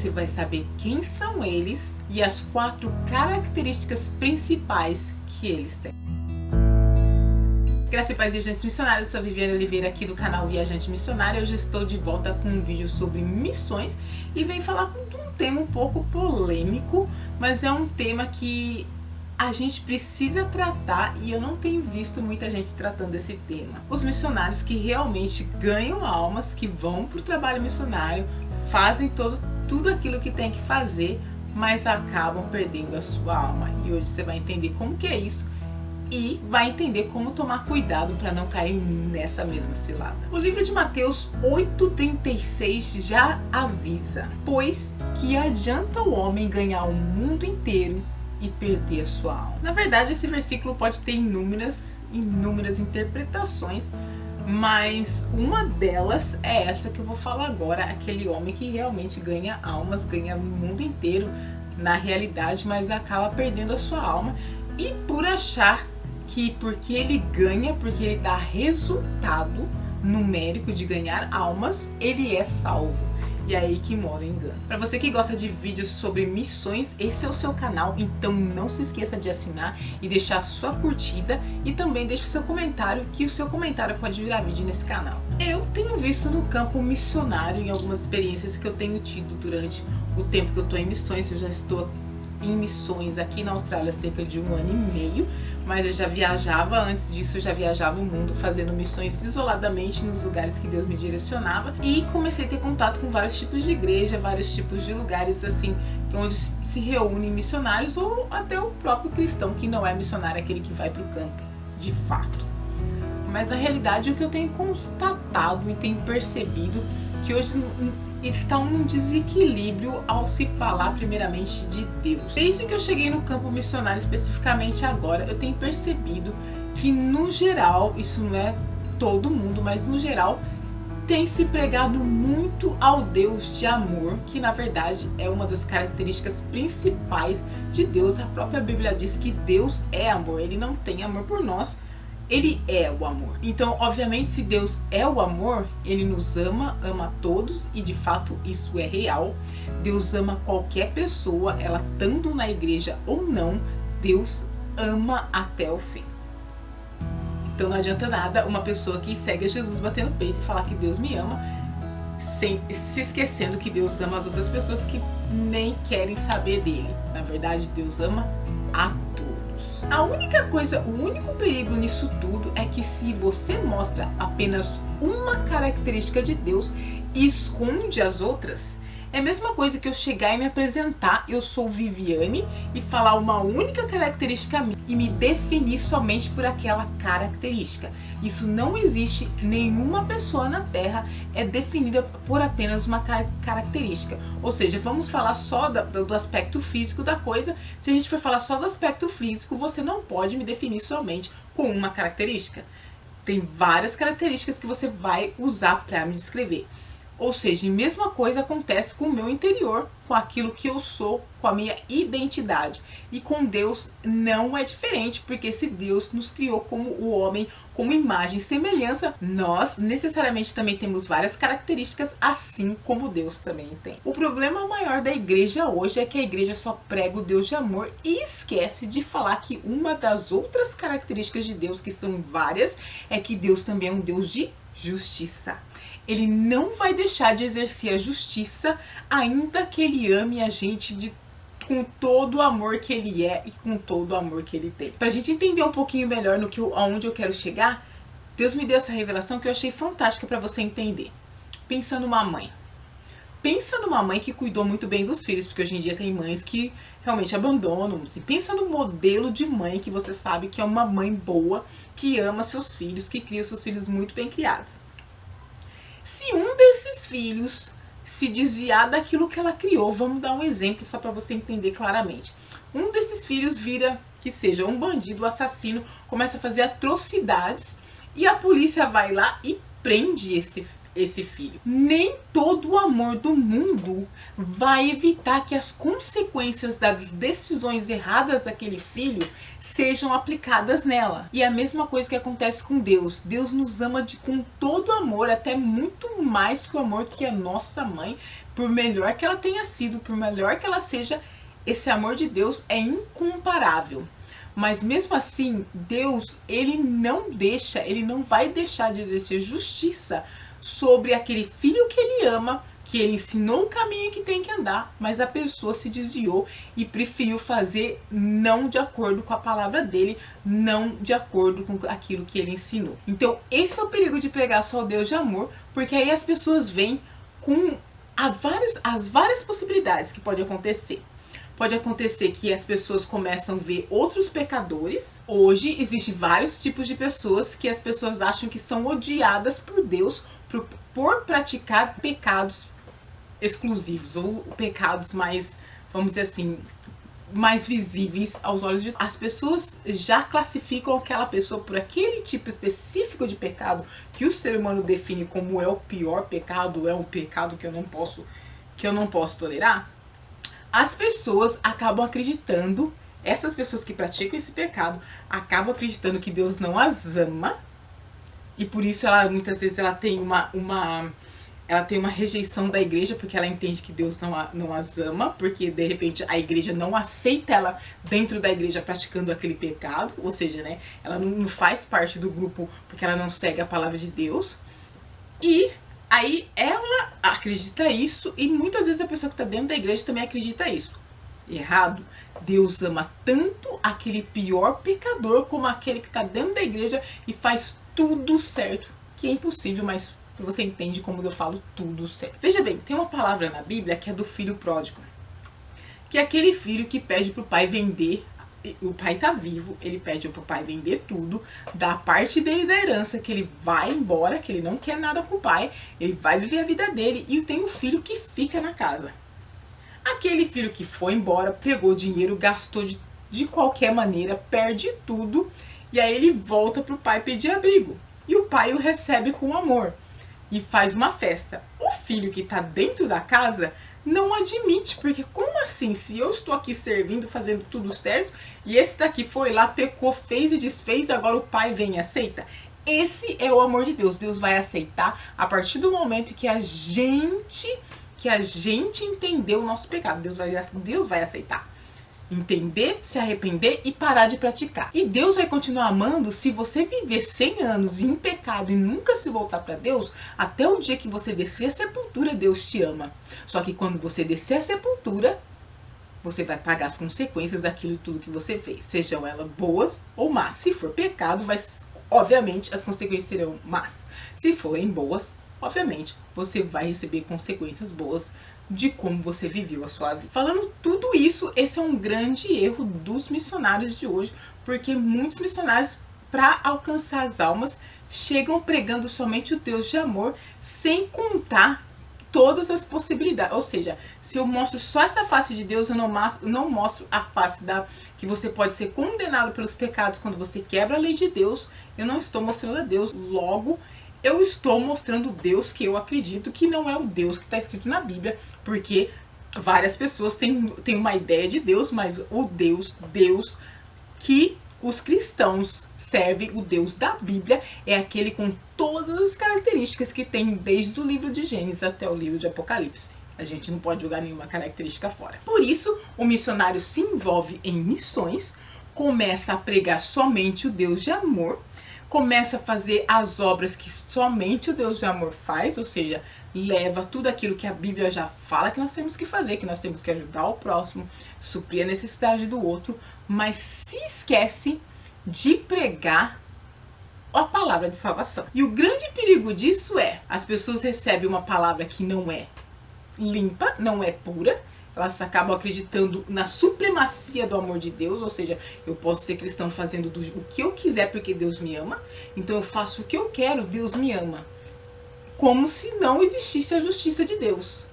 Você vai saber quem são eles e as 4 características principais que eles têm. Graças e paz, viajantes missionários, eu sou a Viviane Oliveira aqui do canal Viajante Missionário. Hoje estou de volta com um vídeo sobre missões e venho falar de um tema um pouco polêmico, mas é um tema que a gente precisa tratar e eu não tenho visto muita gente tratando esse tema. Os missionários que realmente ganham almas, que vão para o trabalho missionário, fazem tudo aquilo que tem que fazer, mas acabam perdendo a sua alma. E hoje você vai entender como que é isso e vai entender como tomar cuidado para não cair nessa mesma cilada. O livro de Mateus 8,36 já avisa: pois que adianta o homem ganhar o mundo inteiro e perder a sua alma. Na verdade, esse versículo pode ter inúmeras interpretações, mas uma delas é essa que eu vou falar agora. Aquele homem que realmente ganha almas, ganha o mundo inteiro na realidade, mas acaba perdendo a sua alma, e por achar que porque ele ganha, porque ele dá resultado numérico de ganhar almas, ele é salvo. E é aí que mora o engano. Para você que gosta de vídeos sobre missões, esse é o seu canal, então não se esqueça de assinar e deixar a sua curtida, e também deixe o seu comentário, que o seu comentário pode virar vídeo nesse canal. Eu tenho visto no campo missionário, em algumas experiências que eu tenho tido durante o tempo que eu estou em missões. Eu já estou em missões aqui na Austrália há cerca de 1 ano e meio, mas eu já viajava, antes disso eu já viajava o mundo fazendo missões isoladamente nos lugares que Deus me direcionava, e comecei a ter contato com vários tipos de igreja, vários tipos de lugares assim, onde se reúnem missionários, ou até o próprio cristão que não é missionário, aquele que vai para o campo de fato. Mas na realidade o que eu tenho constatado e tenho percebido que hoje está um desequilíbrio ao se falar primeiramente de Deus. Desde que eu cheguei no campo missionário, especificamente agora, eu tenho percebido que no geral, isso não é todo mundo, mas no geral, tem se pregado muito ao Deus de amor, que na verdade é uma das características principais de Deus. A própria Bíblia diz que Deus é amor, Ele não tem amor por nós, Ele é o amor. Então, obviamente, se Deus é o amor, Ele nos ama, ama a todos, e de fato isso é real. Deus ama qualquer pessoa, ela estando na igreja ou não, Deus ama até o fim. Então não adianta nada uma pessoa que segue a Jesus bater no peito e falar que Deus me ama, se esquecendo que Deus ama as outras pessoas que nem querem saber dele. Na verdade, Deus ama a todos. A única coisa, o único perigo nisso tudo é que se você mostra apenas uma característica de Deus e esconde as outras, é a mesma coisa que eu chegar e me apresentar, eu sou Viviane, e falar uma única característica minha e me definir somente por aquela característica. Isso não existe. Nenhuma pessoa na Terra é definida por apenas uma característica. Ou seja, vamos falar só do aspecto físico da coisa. Se a gente for falar só do aspecto físico, você não pode me definir somente com uma característica. Tem várias características que você vai usar para me descrever. Ou seja, a mesma coisa acontece com o meu interior, com aquilo que eu sou, com a minha identidade. E com Deus não é diferente, porque se Deus nos criou como o homem, como imagem e semelhança, nós necessariamente também temos várias características, assim como Deus também tem. O problema maior da igreja hoje é que a igreja só prega o Deus de amor e esquece de falar que uma das outras características de Deus, que são várias, é que Deus também é um Deus de justiça. Ele não vai deixar de exercer a justiça, ainda que Ele ame a gente com todo o amor que Ele é e com todo o amor que Ele tem. Pra gente entender um pouquinho melhor aonde eu quero chegar, Deus me deu essa revelação que eu achei fantástica para você entender. Pensa numa mãe. Pensa numa mãe que cuidou muito bem dos filhos, porque hoje em dia tem mães que realmente abandonam. Pensa no modelo de mãe que você sabe que é uma mãe boa, que ama seus filhos, que cria seus filhos muito bem criados. Se um desses filhos se desviar daquilo que ela criou, vamos dar um exemplo só para você entender claramente. Um desses filhos vira, que seja um bandido, um assassino, começa a fazer atrocidades, e a polícia vai lá e prende esse filho. Nem todo o amor do mundo vai evitar que as consequências das decisões erradas daquele filho sejam aplicadas nela. E é a mesma coisa que acontece com Deus. Deus nos ama com todo amor, até muito mais que o amor que a nossa mãe por melhor que ela tenha sido, por melhor que ela seja, esse amor de Deus é incomparável. Mas mesmo assim, Deus, ele não vai deixar de exercer justiça sobre aquele filho que ele ama, que ele ensinou o caminho que tem que andar, mas a pessoa se desviou e preferiu fazer não de acordo com a palavra dele, não de acordo com aquilo que ele ensinou. Então esse é o perigo de pregar só o Deus de amor, porque aí as pessoas vêm com as várias possibilidades que pode acontecer. Pode acontecer que as pessoas começam a ver outros pecadores. Hoje existem vários tipos de pessoas que as pessoas acham que são odiadas por Deus por praticar pecados exclusivos ou pecados mais, vamos dizer assim, mais visíveis aos olhos de Deus. As pessoas já classificam aquela pessoa por aquele tipo específico de pecado que o ser humano define como é o pior pecado, é um pecado que eu não posso tolerar. As pessoas acabam acreditando, essas pessoas que praticam esse pecado acabam acreditando que Deus não as ama, e por isso muitas vezes ela tem uma rejeição da igreja, porque ela entende que Deus não as ama, porque de repente a igreja não aceita ela dentro da igreja praticando aquele pecado, ou seja, né, ela não faz parte do grupo porque ela não segue a palavra de Deus. E aí ela acredita isso, e muitas vezes a pessoa que está dentro da igreja também acredita isso. Errado. Deus ama tanto aquele pior pecador como aquele que está dentro da igreja e faz tudo certo, que é impossível, mas você entende como eu falo tudo certo. Veja bem, tem uma palavra na Bíblia que é do filho pródigo, que é aquele filho que pede para o pai vender. O pai está vivo, ele pede para o pai vender tudo, dá parte dele da herança, que ele vai embora, que ele não quer nada com o pai, ele vai viver a vida dele, e tem um filho que fica na casa. Aquele filho que foi embora, pegou o dinheiro, gastou de qualquer maneira, perde tudo, e aí ele volta para o pai pedir abrigo, e o pai o recebe com amor e faz uma festa. O filho que está dentro da casa não admite, porque como assim? Se eu estou aqui servindo, fazendo tudo certo, e esse daqui foi lá, pecou, fez e desfez, agora o pai vem e aceita? Esse é o amor de Deus. Deus vai aceitar a partir do momento que a gente entender o nosso pecado. Deus vai aceitar. Entender, se arrepender e parar de praticar. E Deus vai continuar amando se você viver 100 anos em pecado e nunca se voltar para Deus. Até o dia que você descer a sepultura, Deus te ama. Só que quando você descer a sepultura, você vai pagar as consequências daquilo tudo que você fez, sejam elas boas ou más. Se for pecado, obviamente as consequências serão más. Se forem boas, obviamente você vai receber consequências boas de como você viveu a sua vida. Falando tudo isso, esse é um grande erro dos missionários de hoje, porque muitos missionários, para alcançar as almas, chegam pregando somente o Deus de amor, sem contar todas as possibilidades. Ou seja, se eu mostro só essa face de Deus, eu não mostro a face que você pode ser condenado pelos pecados quando você quebra a lei de Deus. Eu não estou mostrando a Deus, logo eu estou mostrando o Deus que eu acredito que não é o Deus que está escrito na Bíblia, porque várias pessoas têm uma ideia de Deus, mas o Deus que os cristãos servem, o Deus da Bíblia, é aquele com todas as características que tem desde o livro de Gênesis até o livro de Apocalipse. A gente não pode jogar nenhuma característica fora. Por isso, o missionário se envolve em missões, começa a pregar somente o Deus de amor, começa a fazer as obras que somente o Deus de amor faz, ou seja, leva tudo aquilo que a Bíblia já fala que nós temos que fazer, que nós temos que ajudar o próximo, suprir a necessidade do outro, mas se esquece de pregar a palavra de salvação. E o grande perigo disso é, as pessoas recebem uma palavra que não é limpa, não é pura, elas acabam acreditando na supremacia do amor de Deus, ou seja, eu posso ser cristão fazendo o que eu quiser porque Deus me ama, então eu faço o que eu quero, Deus me ama. Como se não existisse a justiça de Deus.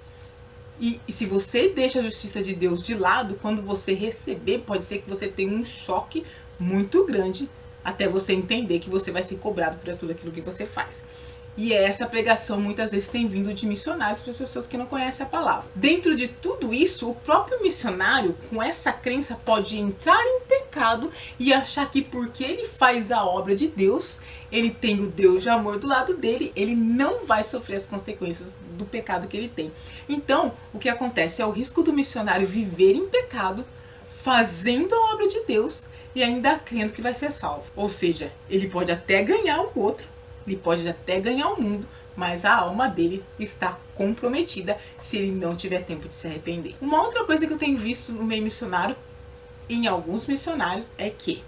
E se você deixa a justiça de Deus de lado, quando você receber, pode ser que você tenha um choque muito grande, até você entender que você vai ser cobrado por tudo aquilo que você faz. E essa pregação muitas vezes tem vindo de missionários para as pessoas que não conhecem a palavra. Dentro de tudo isso, o próprio missionário, com essa crença, pode entrar em pecado e achar que porque ele faz a obra de Deus, ele tem o Deus de amor do lado dele, ele não vai sofrer as consequências do pecado que ele tem. Então, o que acontece é o risco do missionário viver em pecado, fazendo a obra de Deus e ainda crendo que vai ser salvo. Ou seja, ele pode até ganhar o outro, ele pode até ganhar o mundo, mas a alma dele está comprometida se ele não tiver tempo de se arrepender. Uma outra coisa que eu tenho visto no meio missionário, em alguns missionários, é que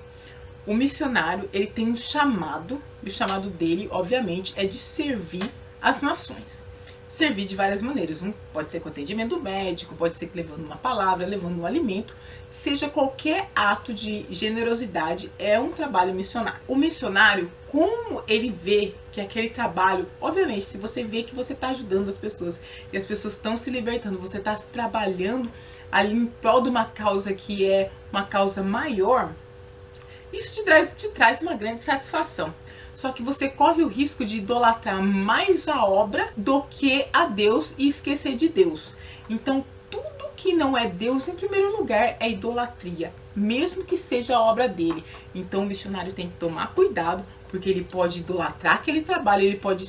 o missionário, ele tem um chamado, e o chamado dele, obviamente, é de servir as nações. Servir de várias maneiras, pode ser com atendimento médico, pode ser levando uma palavra, levando um alimento, seja qualquer ato de generosidade, é um trabalho missionário. O missionário, como ele vê que aquele trabalho, obviamente, se você vê que você está ajudando as pessoas e as pessoas estão se libertando, você está trabalhando ali em prol de uma causa que é uma causa maior, isso te traz uma grande satisfação. Só que você corre o risco de idolatrar mais a obra do que a Deus e esquecer de Deus. Então, tudo que não é Deus, em primeiro lugar, é idolatria, mesmo que seja a obra dele. Então, o missionário tem que tomar cuidado, porque ele pode idolatrar aquele trabalho, ele pode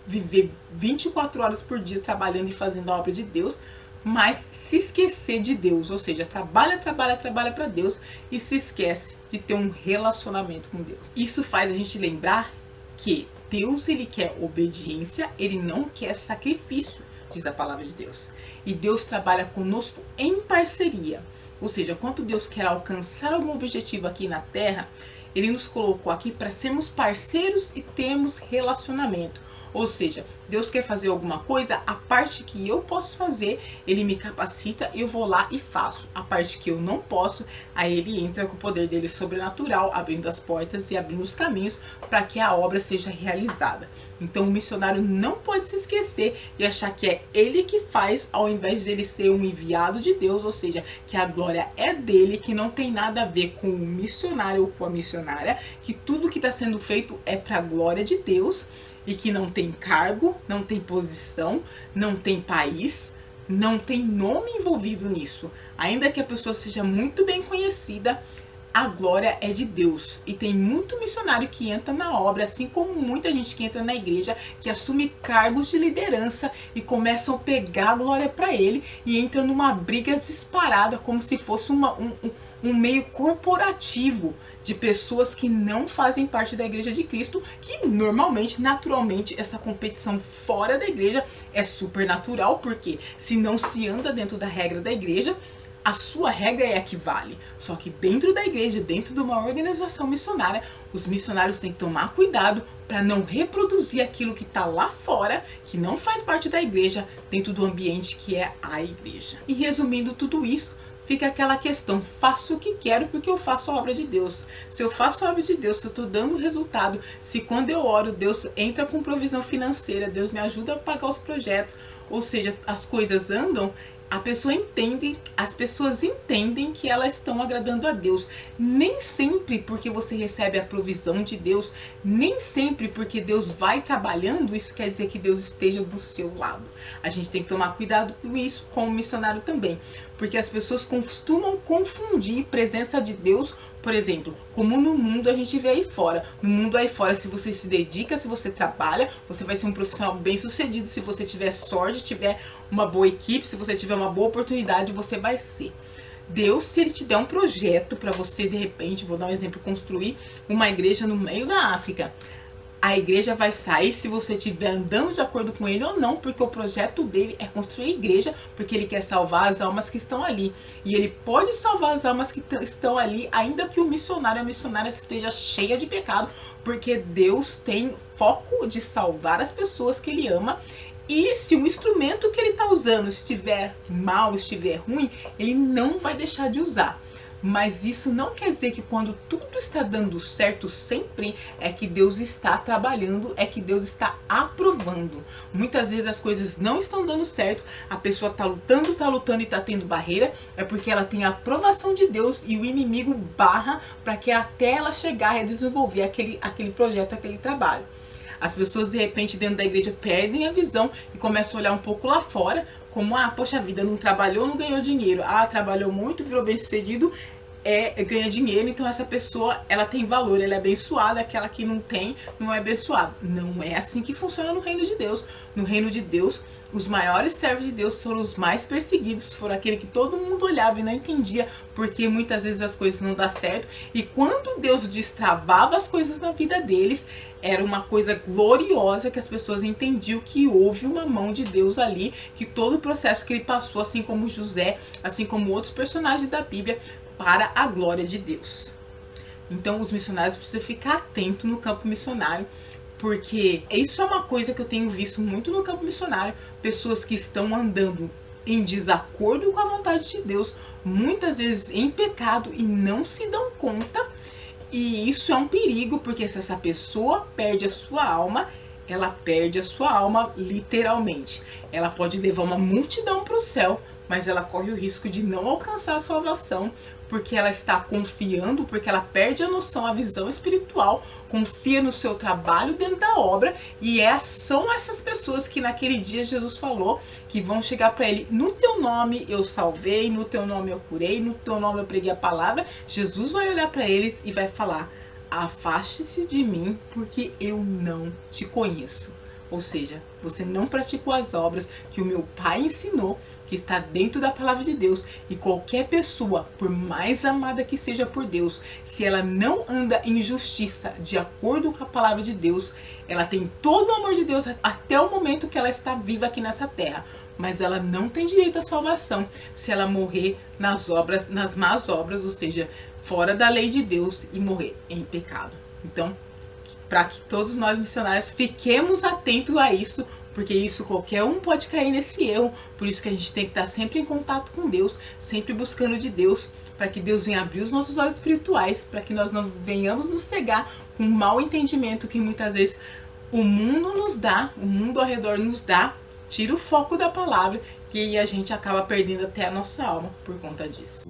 viver 24 horas por dia trabalhando e fazendo a obra de Deus, mas se esquecer de Deus, ou seja, trabalha para Deus e se esquece de ter um relacionamento com Deus. Isso faz a gente lembrar que Deus, ele quer obediência, ele não quer sacrifício, diz a palavra de Deus. E Deus trabalha conosco em parceria, ou seja, quando Deus quer alcançar algum objetivo aqui na Terra, ele nos colocou aqui para sermos parceiros e termos relacionamento. Ou seja, Deus quer fazer alguma coisa, a parte que eu posso fazer, ele me capacita, eu vou lá e faço. A parte que eu não posso, aí ele entra com o poder dele sobrenatural, abrindo as portas e abrindo os caminhos para que a obra seja realizada. Então o missionário não pode se esquecer e achar que é ele que faz, ao invés de ele ser um enviado de Deus, ou seja, que a glória é dele, que não tem nada a ver com o missionário ou com a missionária, que tudo que está sendo feito é para a glória de Deus, e que não tem cargo, não tem posição, não tem país, não tem nome envolvido nisso. Ainda que a pessoa seja muito bem conhecida, a glória é de Deus. E tem muito missionário que entra na obra, assim como muita gente que entra na igreja, que assume cargos de liderança e começam a pegar a glória para ele e entra numa briga disparada, como se fosse um meio corporativo de pessoas que não fazem parte da igreja de Cristo, que normalmente, naturalmente, essa competição fora da igreja é super natural, porque se não se anda dentro da regra da igreja, a sua regra é a que vale. Só que dentro da igreja, dentro de uma organização missionária, os missionários têm que tomar cuidado para não reproduzir aquilo que está lá fora, que não faz parte da igreja, dentro do ambiente que é a igreja. E resumindo tudo isso, fica aquela questão, faço o que quero porque eu faço a obra de Deus. Se eu faço a obra de Deus, se eu estou dando resultado, se quando eu oro, Deus entra com provisão financeira, Deus me ajuda a pagar os projetos, ou seja, as coisas andam, as pessoas entendem que elas estão agradando a Deus. Nem sempre porque você recebe a provisão de Deus, nem sempre porque Deus vai trabalhando, isso quer dizer que Deus esteja do seu lado. A gente tem que tomar cuidado com isso, como missionário também, porque as pessoas costumam confundir presença de Deus, por exemplo, como no mundo a gente vê aí fora. No mundo aí fora, se você se dedica, se você trabalha, você vai ser um profissional bem sucedido. Se você tiver sorte, tiver uma boa equipe, se você tiver uma boa oportunidade, você vai ser. Deus, se ele te der um projeto para você, de repente, vou dar um exemplo, construir uma igreja no meio da África, a igreja vai sair se você estiver andando de acordo com ele ou não, porque o projeto dele é construir a igreja, porque ele quer salvar as almas que estão ali. E ele pode salvar as almas que estão ali, ainda que o missionário, a missionária esteja cheia de pecado, porque Deus tem foco de salvar as pessoas que ele ama. E se o instrumento que ele está usando estiver mal, estiver ruim, ele não vai deixar de usar. Mas isso não quer dizer que quando tudo está dando certo sempre, é que Deus está trabalhando, é que Deus está aprovando. Muitas vezes as coisas não estão dando certo, a pessoa está lutando e está tendo barreira, é porque ela tem a aprovação de Deus e o inimigo barra para que até ela chegar a desenvolver aquele projeto, aquele trabalho. As pessoas de repente dentro da igreja perdem a visão e começam a olhar um pouco lá fora, como, poxa vida, não trabalhou, não ganhou dinheiro. Trabalhou muito, virou bem sucedido, ganha dinheiro, então essa pessoa, ela tem valor, ela é abençoada, aquela que não tem, não é abençoada. Não é assim que funciona no reino de Deus. No reino de Deus, os maiores servos de Deus foram os mais perseguidos, foram aquele que todo mundo olhava e não entendia, porque muitas vezes as coisas não dão certo, e quando Deus destravava as coisas na vida deles, era uma coisa gloriosa, que as pessoas entendiam que houve uma mão de Deus ali, que todo o processo que ele passou, assim como José, assim como outros personagens da Bíblia, para a glória de Deus. Então os missionários precisam ficar atentos no campo missionário, porque isso é uma coisa que eu tenho visto muito no campo missionário, pessoas que estão andando em desacordo com a vontade de Deus, muitas vezes em pecado e não se dão conta, e isso é um perigo, porque se essa pessoa perde a sua alma, ela perde a sua alma literalmente. Ela pode levar uma multidão para o céu, mas ela corre o risco de não alcançar a salvação, porque ela está confiando, porque ela perde a noção, a visão espiritual, confia no seu trabalho dentro da obra, e são essas pessoas que naquele dia Jesus falou, que vão chegar para ele: no teu nome eu salvei, no teu nome eu curei, no teu nome eu preguei a palavra. Jesus vai olhar para eles e vai falar: afaste-se de mim, porque eu não te conheço. Ou seja, você não praticou as obras que o meu Pai ensinou, que está dentro da palavra de Deus. E qualquer pessoa, por mais amada que seja por Deus, se ela não anda em justiça, de acordo com a palavra de Deus, ela tem todo o amor de Deus até o momento que ela está viva aqui nessa terra, mas ela não tem direito à salvação se ela morrer nas obras, nas más obras, ou seja, fora da lei de Deus, e morrer em pecado. Então, para que todos nós missionários fiquemos atentos a isso, porque isso, qualquer um pode cair nesse erro. Por isso que a gente tem que estar sempre em contato com Deus, sempre buscando de Deus, para que Deus venha abrir os nossos olhos espirituais, para que nós não venhamos nos cegar com o mau entendimento que muitas vezes o mundo nos dá, o mundo ao redor nos dá, tira o foco da palavra, e a gente acaba perdendo até a nossa alma por conta disso.